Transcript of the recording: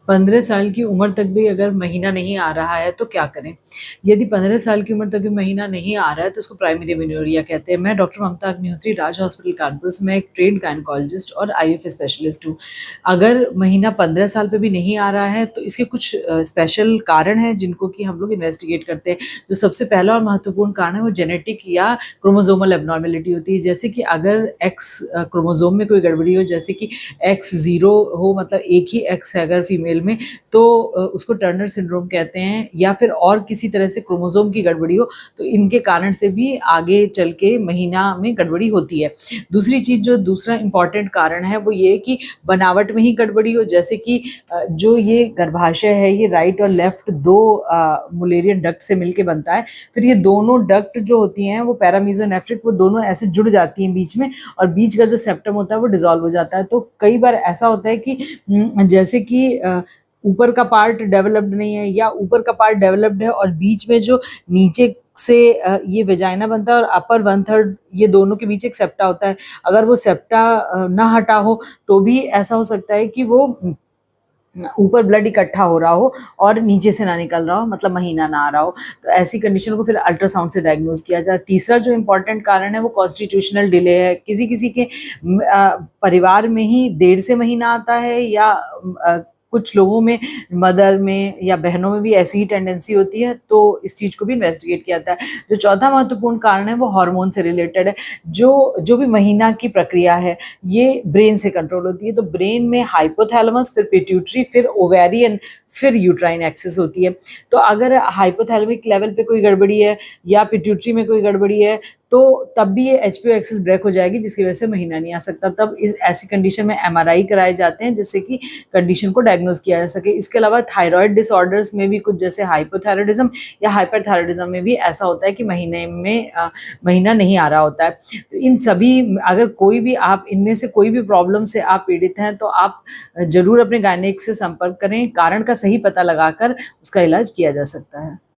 15 साल की उम्र तक भी अगर महीना नहीं आ रहा है तो क्या करें? यदि 15 साल की उम्र तक भी महीना नहीं आ रहा है तो उसको प्राइमरी एमेन्योरिया कहते हैं। मैं डॉक्टर ममता अग्निहोत्री, राज हॉस्पिटल कानपुर से, मैं एक ट्रेन्ड गायनेकोलॉजिस्ट और आईएफए स्पेशलिस्ट हूँ। अगर महीना 15 साल पे भी नहीं आ रहा है तो इसके कुछ स्पेशल कारण हैं जिनको कि हम लोग इन्वेस्टिगेट करते हैं। जो सबसे पहला और महत्वपूर्ण कारण है वो जेनेटिक या क्रोमोसोमल एब्नॉर्मेलिटी होती है। जैसे कि अगर एक्स क्रोमोसोम में कोई गड़बड़ी हो, जैसे कि एक्स 0 हो, मतलब एक ही एक्स है अगर फीमेल में, तो उसको टर्नर सिंड्रोम कहते हैं, या फिर और किसी तरह से क्रोमोसोम की गड़बड़ी हो तो इनके कारण से भी आगे चल के महीना में गड़बड़ी होती है। दूसरी चीज, जो दूसरा इंपॉर्टेंट कारण है वो ये कि बनावट में ही गड़बड़ी हो। जैसे कि जो ये गर्भाशय है ये राइट और लेफ्ट दो मुलेरियन डक्ट से मिलके बनता है। फिर ये दोनों डक्ट जो होती हैं वो पैरामीजोनेफ्रिक, वो दोनों ऐसे जुड़ जाती हैं बीच में, और बीच का जो सेप्टम होता है वो डिसॉल्व हो जाता है। तो कई बार ऐसा होता है कि जैसे कि ऊपर का पार्ट डेवलप्ड नहीं है, या ऊपर का पार्ट डेवलप्ड है और बीच में जो नीचे से ये वेजाइना बनता है और अपर 1/3 ये दोनों के बीच एक सेप्टा होता है। अगर वो सेप्टा ना हटा हो तो भी ऐसा हो सकता है कि वो ऊपर ब्लड इकट्ठा हो रहा हो और नीचे से ना निकल रहा हो, मतलब महीना ना आ रहा हो। तो ऐसी कंडीशन को फिर अल्ट्रासाउंड से डायग्नोज किया जाए। तीसरा जो इम्पोर्टेंट कारण है वो कॉन्स्टिट्यूशनल डिले है। किसी किसी के परिवार में ही देर से महीना आता है, या कुछ लोगों में, मदर में या बहनों में भी ऐसी ही टेंडेंसी होती है, तो इस चीज को भी इन्वेस्टिगेट किया जाता है। जो चौथा महत्वपूर्ण कारण है वो हार्मोन से रिलेटेड है। जो भी महीना की प्रक्रिया है ये ब्रेन से कंट्रोल होती है। तो ब्रेन में हाइपोथैलेमस, फिर पिट्यूटरी, फिर ओवेरियन, फिर यूट्राइन एक्सिस होती है। तो अगर हाइपोथैलेमिक लेवल पे कोई गड़बड़ी है या पिट्यूटरी में कोई गड़बड़ी है तो तब भी ये एचपीओ एक्सिस ब्रेक हो जाएगी, जिसकी वजह से महीना नहीं आ सकता। तब इस ऐसी कंडीशन में एमआरआई कराए जाते हैं जिससे कि कंडीशन को डायग्नोज किया जा सके। इसके अलावा थायराइड डिसऑर्डर्स में भी कुछ, जैसे हाइपोथायराइडिज्म या हाइपरथायराइडिज्म में भी ऐसा होता है कि महीने में महीना नहीं आ रहा होता है। तो इन सभी, अगर कोई भी आप इनमें से कोई भी प्रॉब्लम से आप पीड़ित हैं तो आप जरूर अपने गायनेक से संपर्क करें। कारण का सही पता लगाकर उसका इलाज किया जा सकता है।